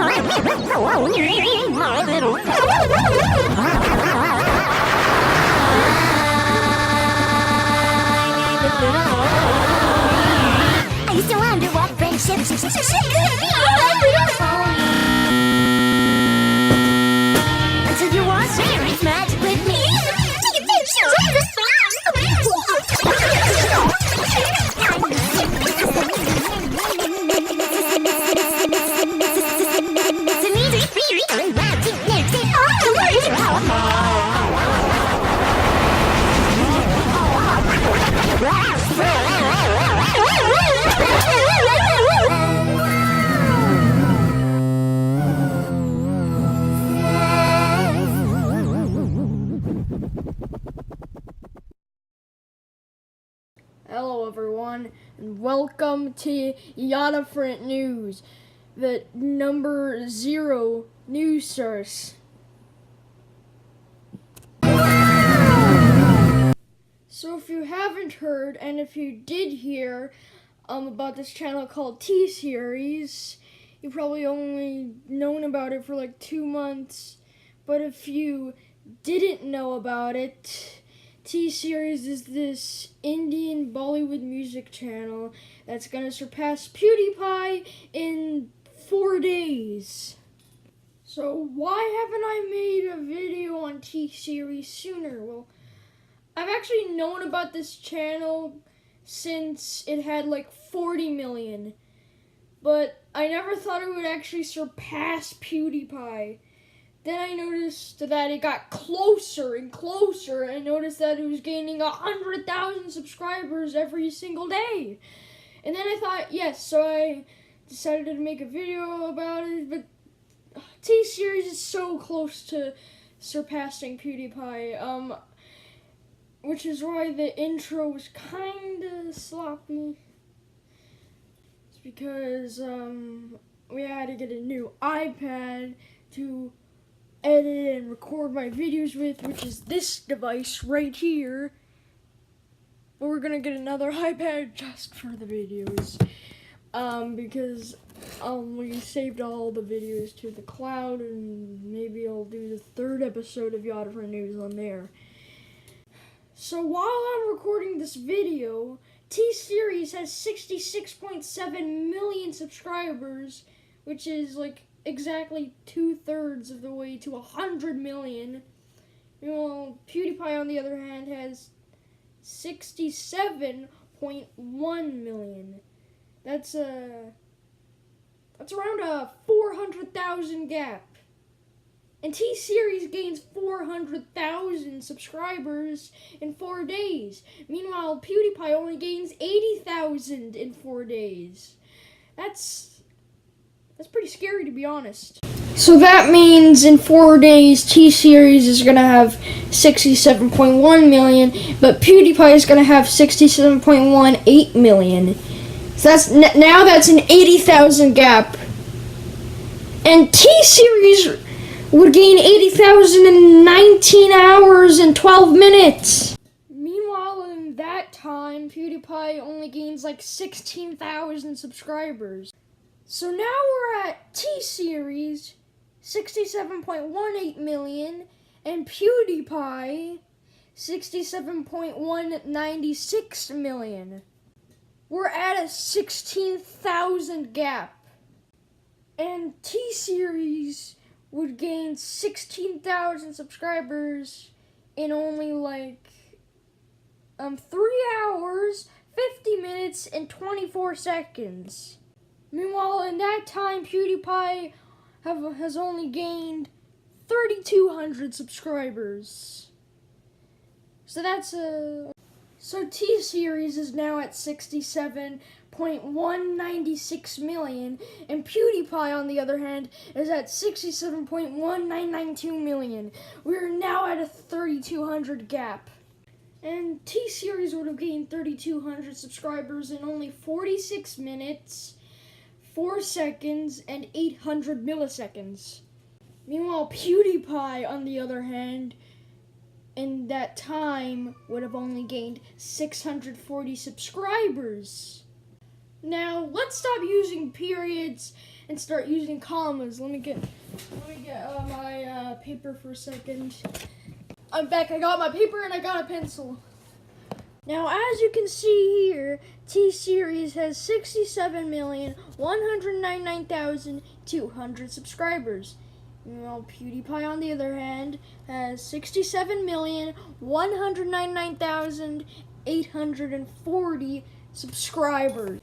I used to wonder what friendship could be. Until you watch Serious Magic with me. Take a picture. Hello everyone, and welcome to Yottifferent News, the number 0 news source. So if you haven't heard, and if you did hear about this channel called T-Series, you probably only known about it for like 2 months, but if you didn't know about it, T-Series is this Indian Bollywood music channel that's gonna surpass PewDiePie in 4 days. So why haven't I made a video on T-Series sooner? Well, I've actually known about this channel since it had like 40 million, but I never thought it would actually surpass PewDiePie. Then I noticed that it got closer and closer. I noticed that it was gaining 100,000 subscribers every single day. And then I thought, yes, so I decided to make a video about it. But T-Series is so close to surpassing PewDiePie, which is why the intro was kind of sloppy. It's because we had to get a new iPad to edit and record my videos with, which is this device right here. But we're gonna get another iPad just for the videos, because we saved all the videos to the cloud, and maybe I'll do the 3rd episode of Yottifferent News on there. So while I'm recording this video, T-Series has 66.7 million subscribers, which is like exactly 2/3 of the way to 100 million. Meanwhile, PewDiePie, on the other hand, has 67.1 million. That's around a 400,000 gap. And T-Series gains 400,000 subscribers in 4 days. Meanwhile, PewDiePie only gains 80,000 in 4 days. That's pretty scary, to be honest. So that means in 4 days, T-Series is going to have 67.1 million, but PewDiePie is going to have 67.18 million. So that's an 80,000 gap. And T-Series would gain 80,000 in 19 hours and 12 minutes. Meanwhile, in that time, PewDiePie only gains like 16,000 subscribers. So now we're at T-Series, 67.18 million, and PewDiePie, 67.196 million. We're at a 16,000 gap. And T-Series would gain 16,000 subscribers in only like 3 hours, 50 minutes, and 24 seconds. Meanwhile, in that time, PewDiePie has only gained 3,200 subscribers. So so T-Series is now at 67.196 million, and PewDiePie, on the other hand, is at 67.1992 million. We're now at a 3,200 gap. And T-Series would have gained 3,200 subscribers in only 46 minutes, 4 seconds, and 800 milliseconds. Meanwhile, PewDiePie, on the other hand, in that time, would have only gained 640 subscribers. Now, let's stop using periods and start using commas. Let me get my paper for a second. I'm back. I got my paper and I got a pencil. Now, as you can see here, T-Series has 67,199,200 subscribers. Well, PewDiePie, on the other hand, has 67,199,840 subscribers.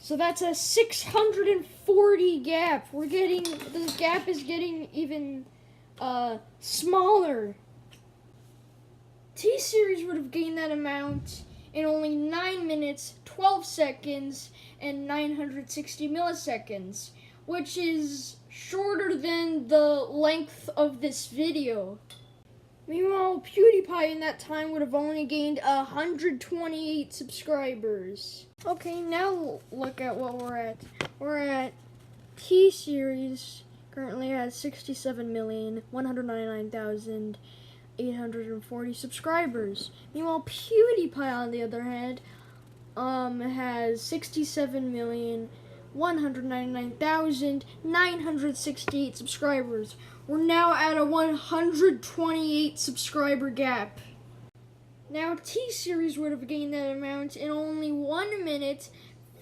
So that's a 640 gap. The gap is getting even smaller. T-Series would have gained that amount in only 9 minutes, 12 seconds, and 960 milliseconds, which is shorter than the length of this video. Meanwhile, PewDiePie in that time would have only gained 128 subscribers. Okay, now look at what we're at. We're at T-Series currently has 67,199,840 subscribers. Meanwhile, PewDiePie, on the other hand, has 67,199,968 subscribers. We're now at a 128 subscriber gap. Now, T-Series would have gained that amount in only 1 minute,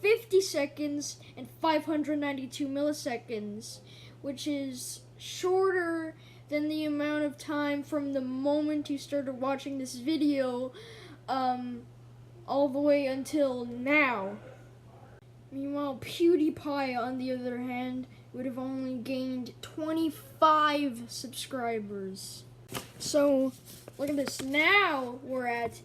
50 seconds, and 592 milliseconds, which is shorter than the amount of time from the moment you started watching this video all the way until now. Meanwhile, PewDiePie, on the other hand, would have only gained 25 subscribers. So, look at this. Now we're at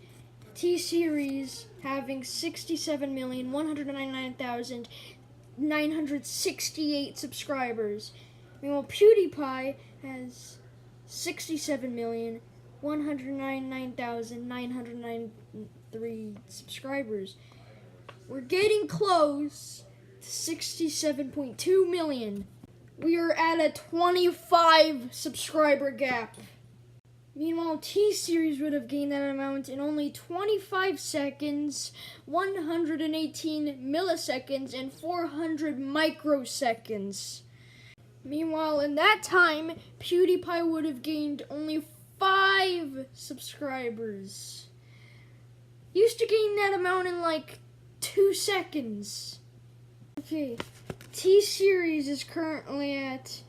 T-Series having 67,199,968 subscribers. Meanwhile, PewDiePie has 67,199,993 subscribers. We're getting close to 67.2 million. We are at a 25 subscriber gap. Meanwhile, T-Series would have gained that amount in only 25 seconds, 118 milliseconds, and 400 microseconds. Meanwhile, in that time, PewDiePie would have gained only 5 subscribers. Used to gain that amount in like 2 seconds. Okay, T-Series is currently at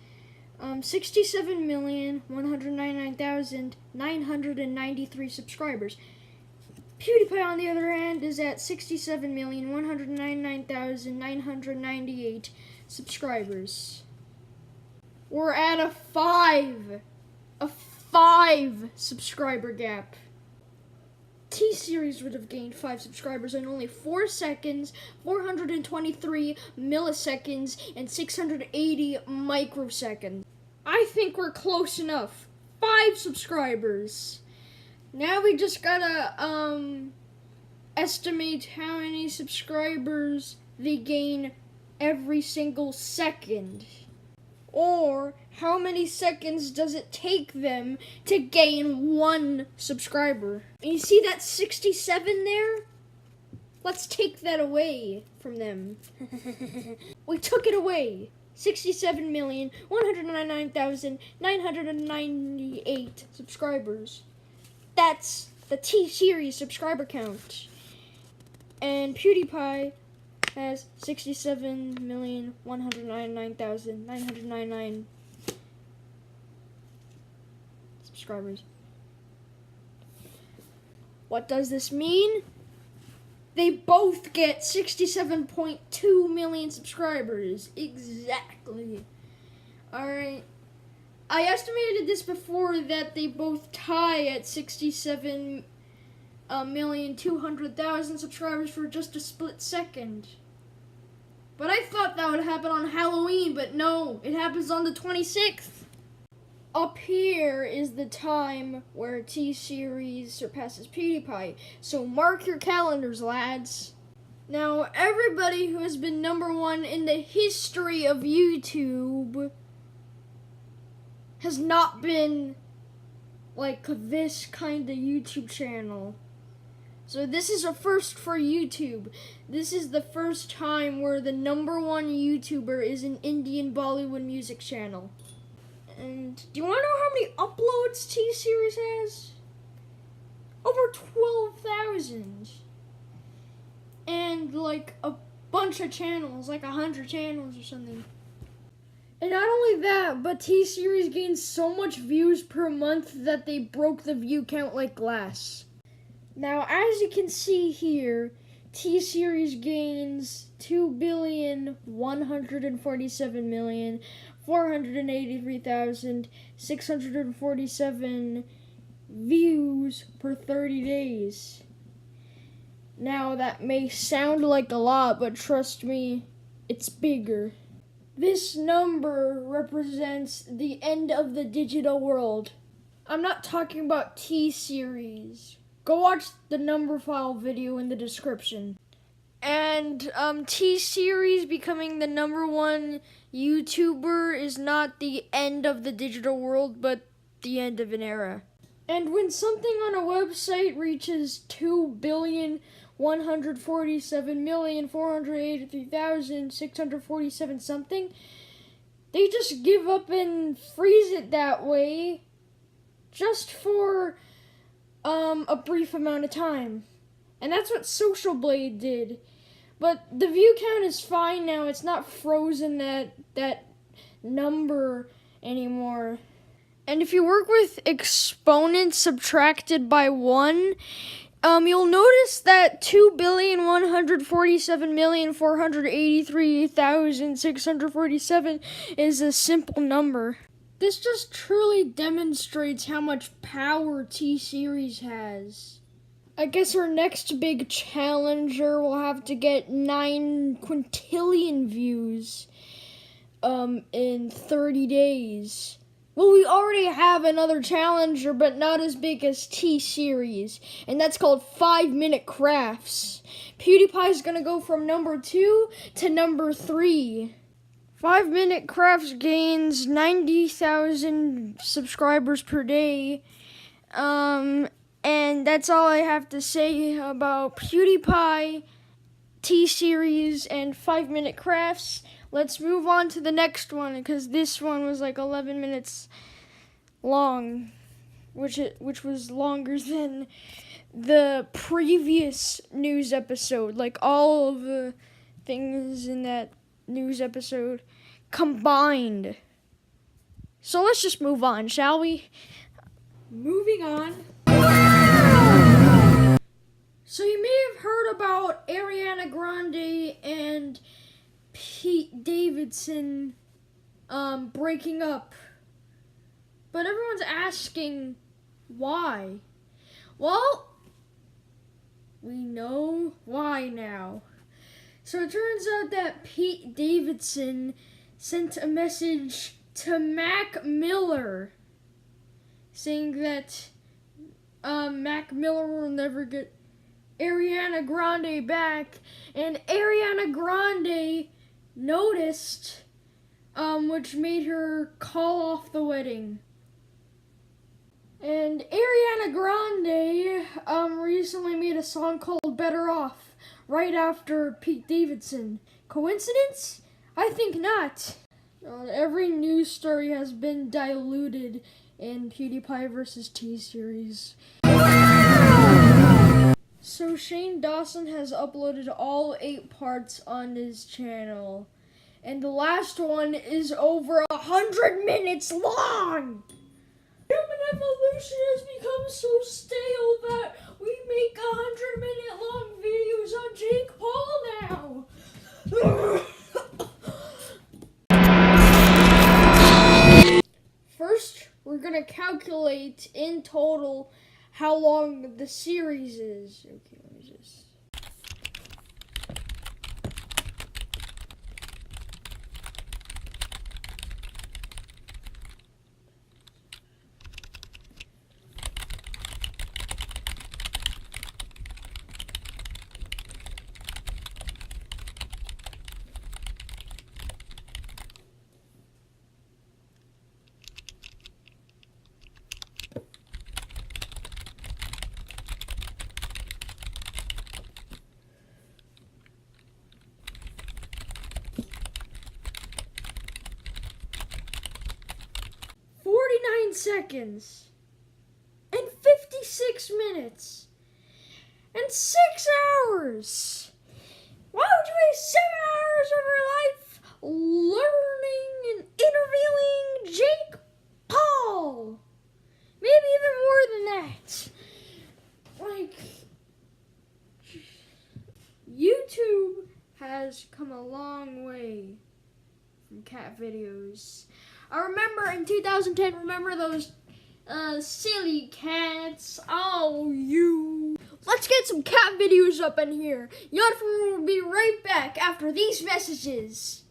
67,199,993 subscribers. PewDiePie, on the other hand, is at 67,199,998 subscribers. We're at a 5 subscriber gap. T-Series would have gained 5 subscribers in only 4 seconds, 423 milliseconds, and 680 microseconds. I think we're close enough. 5 subscribers. Now we just gotta estimate how many subscribers they gain every single second. Or how many seconds does it take them to gain 1 subscriber? And you see that 67 there? Let's take that away from them. We took it away. 67,199,998 subscribers. That's the T-Series subscriber count. And PewDiePie has 67,199,999 subscribers. What does this mean? They both get 67.2 million subscribers. Exactly. Alright. I estimated this before that they both tie at 67,200,000 subscribers for just a split second. But I thought that would happen on Halloween, but no, it happens on the 26th. Up here is the time where T-Series surpasses PewDiePie, so mark your calendars, lads. Now, everybody who has been #1 in the history of YouTube has not been like this kind of YouTube channel. So this is a first for YouTube. This is the first time where the #1 YouTuber is an Indian Bollywood music channel. And do you want to know how many uploads T-Series has? Over 12,000. And like a bunch of channels, like 100 channels or something. And not only that, but T-Series gains so much views per month that they broke the view count like glass. Now, as you can see here, T-Series gains 2,147,483,647 views per 30 days. Now, that may sound like a lot, but trust me, it's bigger. This number represents the end of the digital world. I'm not talking about T-Series. Go watch the number file video in the description. And T-Series becoming the #1 YouTuber is not the end of the digital world, but the end of an era. And when something on a website reaches 2,147,483,647 something, they just give up and freeze it that way just for a brief amount of time. And that's what Social Blade did. But the view count is fine now. It's not frozen that number anymore. And if you work with exponents subtracted by 1, you'll notice that 2,147,483,647 is a simple number. This just truly demonstrates how much power T-Series has. I guess our next big challenger will have to get 9 quintillion views in 30 days. Well, we already have another challenger, but not as big as T-Series, and that's called 5-Minute Crafts. PewDiePie's gonna go from #2 to #3. 5-Minute Crafts gains 90,000 subscribers per day, and that's all I have to say about PewDiePie, T-Series, and 5-Minute Crafts. Let's move on to the next one, because this one was like 11 minutes long, which was longer than the previous news episode. Like all of the things in that news episode combined. So let's just move on, shall we? Moving on. So you may have heard about Ariana Grande and Pete Davidson breaking up, but everyone's asking why. Well, we know why now. So it turns out that Pete Davidson sent a message to Mac Miller saying that Mac Miller will never get Ariana Grande back, and Ariana Grande noticed, which made her call off the wedding. And Ariana Grande recently made a song called Better Off right after Pete Davidson. Coincidence? I think not. Every news story has been diluted in PewDiePie versus T-Series. So Shane Dawson has uploaded all 8 parts on his channel, and the last one is over 100 minutes long! Human evolution has become so stale that we make 100-minute long videos on Jake Paul now! First, we're gonna calculate in total how long the series is. Okay, let me just... seconds and 56 minutes and 6 hours. Why would you waste 7 hours of your life learning and interviewing Jake Paul? Maybe even more than that. Like, YouTube has come a long way from cat videos. I remember in 2010, remember those silly cats? Oh, you. Let's get some cat videos up in here. Yottifferent will be right back after these messages.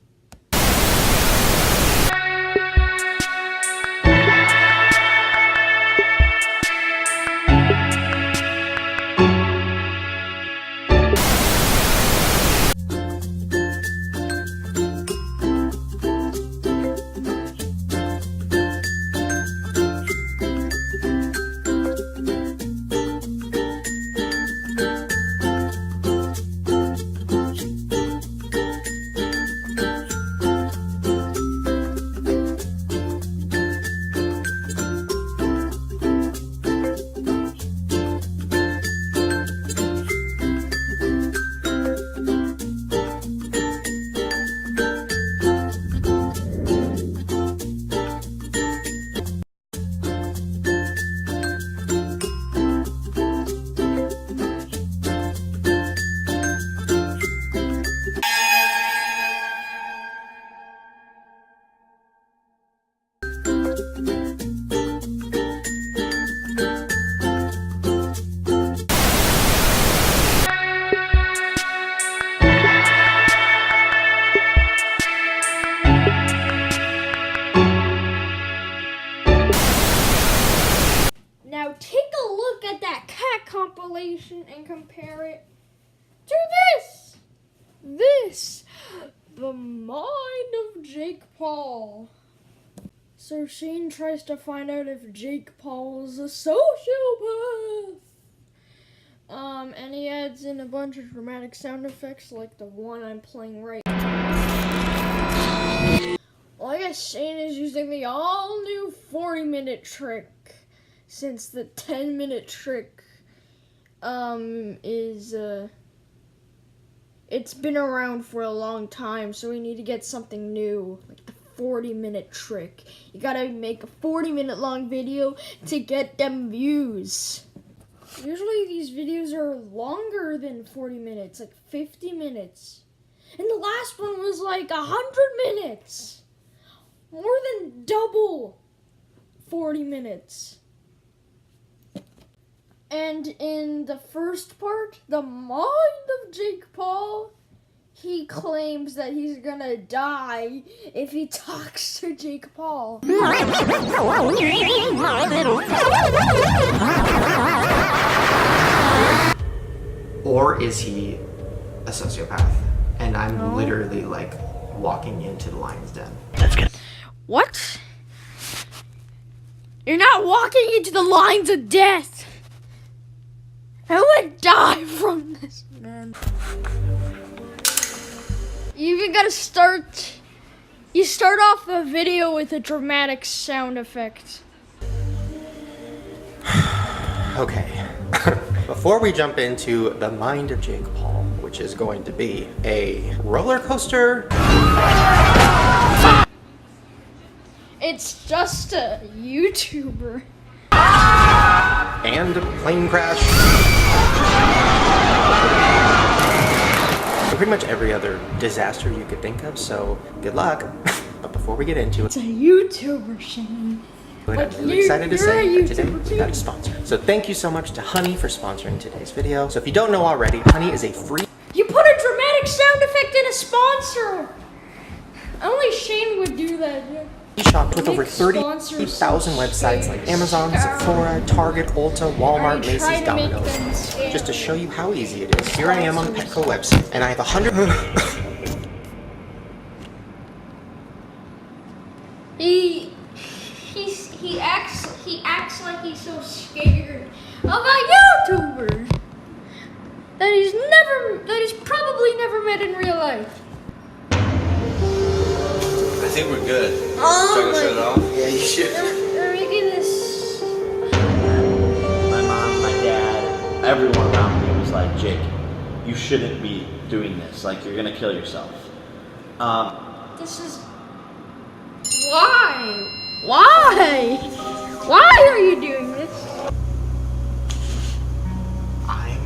Now take a look at that cat compilation and compare it to this. This, the mind of Jake Paul. So Shane tries to find out if Jake Paul is a sociopath. And he adds in a bunch of dramatic sound effects like the one I'm playing right now. Well, I guess Shane is using the all-new 40-minute trick, since the 10-minute trick it's been around for a long time, so we need to get something new, like the 40-minute trick. You gotta make a 40-minute long video to get them views. Usually these videos are longer than 40 minutes, like 50 minutes. And the last one was like 100 minutes. More than double 40 minutes. And in the first part, the mind of Jake Paul, he claims that he's gonna die if he talks to Jake Paul. Or is he a sociopath? And I'm literally like walking into the lion's den. That's good. What? You're not walking into the lines of death. I would die from this, man. You even gotta start. You start off the video with a dramatic sound effect. Okay. Before we jump into the mind of Jake Paul, which is going to be a roller coaster. It's just a YouTuber. And a plane crash. And pretty much every other disaster you could think of, so good luck. But before we get into it, It's a YouTuber, Shane. I'm really excited to say that today we got a sponsor. So thank you so much to Honey for sponsoring today's video. So if you don't know already, Honey is a free... You put a dramatic sound effect in a sponsor! Only Shane would do that. shop with over 30,000 websites like Amazon, Sephora, Target, Ulta, Walmart, Macy's, Domino's. Just to show you how easy it is, here I am on the Petco website, and I have 100... He acts like he's so scared of a YouTuber that he's probably never met in real life. I think we're good. Oh, Trying to shut it off? Yeah, you should. We're making this Jake, you shouldn't be doing this. Like, you're gonna kill yourself. This is... Why? Why? Why are you doing this? I'm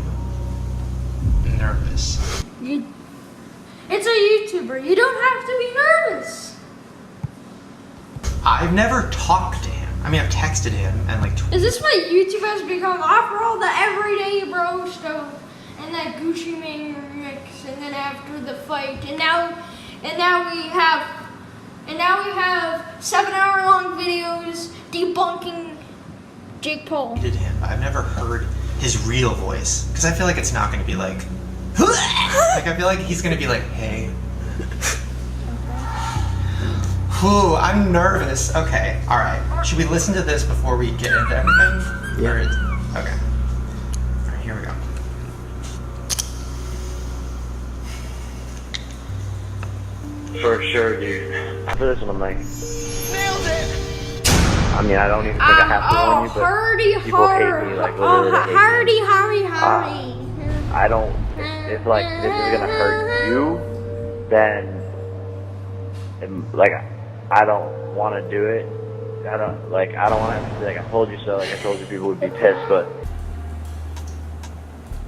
nervous. It's a YouTuber. You don't have to be nervous. I've never talked to him. I mean, I've texted him and like. Is this what YouTube has become? After all the everyday bro stuff and that Gucci Mane remix, and then after the fight, and now we have 7-hour-long videos debunking Jake Paul. Did him? I've never heard his real voice because I feel like it's not going to be like. Like I feel like he's going to be like, hey. Ooh, I'm nervous. Okay, all right. Should we listen to this before we get into everything? Yeah. Okay. All right, here we go. For sure, dude. After this one, I'm like, Nailed it! I mean, I don't even think I have to warn you, but people hate me, like, literally they hate me. I don't, if like, this is gonna hurt you, then, like, I don't want to do it. I don't want to have to be like, I told you so, like, I told you people would be pissed, but.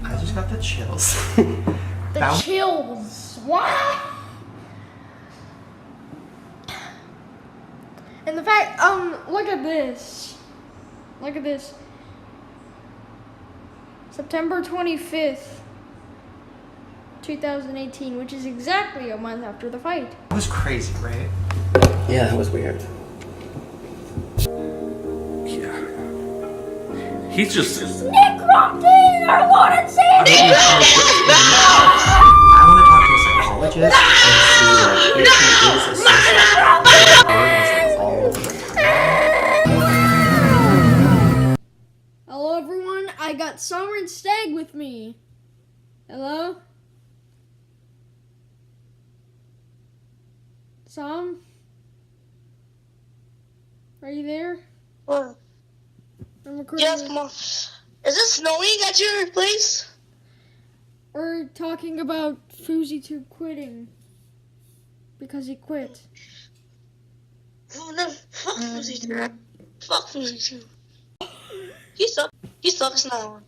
I just got the chills. The chills. What? And the fact, look at this. Look at this. September 25th, 2018, which is exactly a month after the fight. It was crazy, right? Yeah, that was weird. Yeah. He's just... Nick Crompton, I want to say it! I want to talk to a psychologist and see like if he is a sociopath. Hello everyone, I got SomerinStag with me. Hello? Som? Are you there? What? I'm recording. Yes, Mom. Is it snowing at your place? We're talking about FouseyTube quitting. Because he quit. Oh, no, fuck FouseyTube. Fuck FouseyTube. He sucks. He sucks now.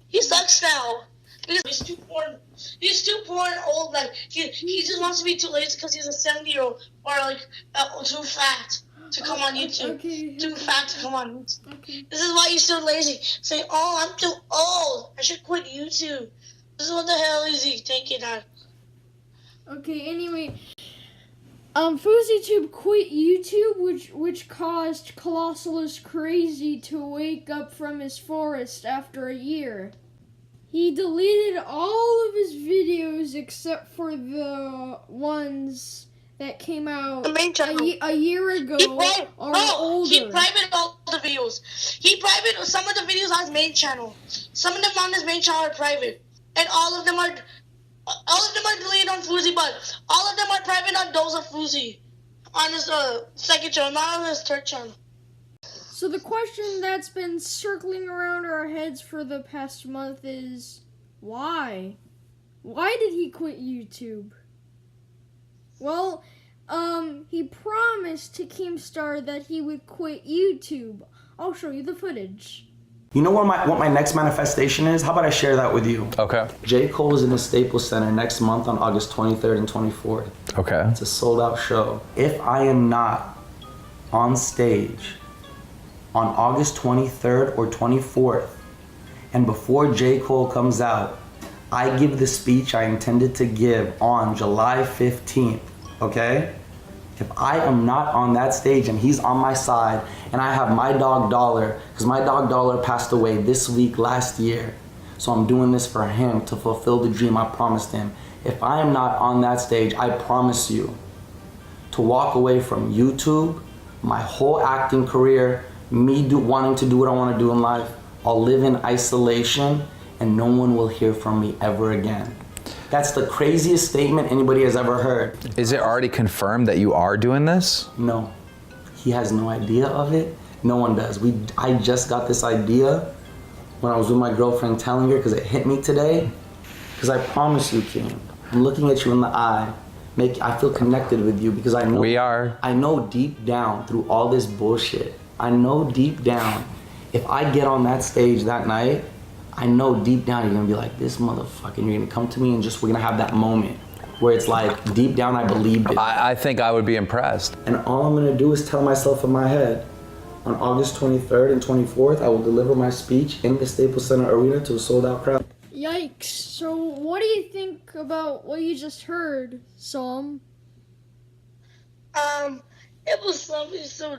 He sucks now. Because he's too poor. He's too poor and old. Like he just wants to be too lazy because he's a 70-year-old or like too fat to come on YouTube. Okay. Too fat to come on YouTube. Okay. This is why you're so lazy. Say, oh, I'm too old. I should quit YouTube. This is what the hell is he thinking of? Okay, anyway. FouseyTube quit YouTube, which caused Colossal is Crazy to wake up from his forest after a year. He deleted all of his videos except for the ones that came out The main channel. a year ago or older. He private all the videos. He private some of the videos on his main channel. Some of them on his main channel are private, and all of them are deleted on Fousey, but all of them are private on those of Fousey on his second channel, not on his third channel. So the question that's been circling around our heads for the past month is, why? Why did he quit YouTube? Well, he promised to Keemstar that he would quit YouTube. I'll show you the footage. You know what my next manifestation is? How about I share that with you? Okay. J. Cole is in the Staples Center next month on August 23rd and 24th. Okay. It's a sold-out show. If I am not on stage on August 23rd or 24th, and before J. Cole comes out, I give the speech I intended to give on July 15th, okay? If I am not on that stage and he's on my side and I have my dog Dollar, because my dog Dollar passed away this week last year, so I'm doing this for him to fulfill the dream I promised him. If I am not on that stage, I promise you to walk away from YouTube, my whole acting career, wanting to do what I want to do in life. I'll live in isolation and no one will hear from me ever again. That's the craziest statement anybody has ever heard. Is it already confirmed that you are doing this? No, he has no idea of it. No one does. I just got this idea when I was with my girlfriend telling her because it hit me today. Because I promise you, King, I'm looking at you in the eye. I feel connected with you because I know we are. I know deep down through all this bullshit. I know deep down, if I get on that stage that night, I know deep down you're gonna be like, this motherfucker. You're gonna come to me and we're gonna have that moment where it's like deep down I believed it. I think I would be impressed. And all I'm gonna do is tell myself in my head, on August 23rd and 24th, I will deliver my speech in the Staples Center Arena to a sold-out crowd. Yikes. So what do you think about what you just heard, Som? It was something so,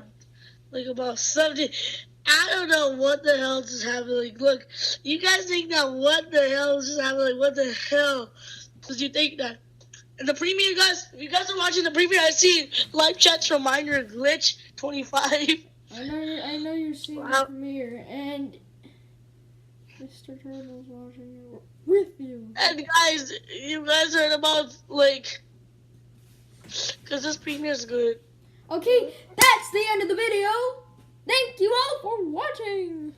like, about something. I don't know what the hell just happened. Like, look, you guys think that what the hell just happened? Like, what the hell did you think that? And the premiere, guys, if you guys are watching the premiere, I see live chat's reminder glitch 25. I know you're seeing the premiere, and Mr. Turtle's watching it with you. And guys, you guys heard about, like, because this premiere is good. Okay, that's the end of the video. Thank you all for watching.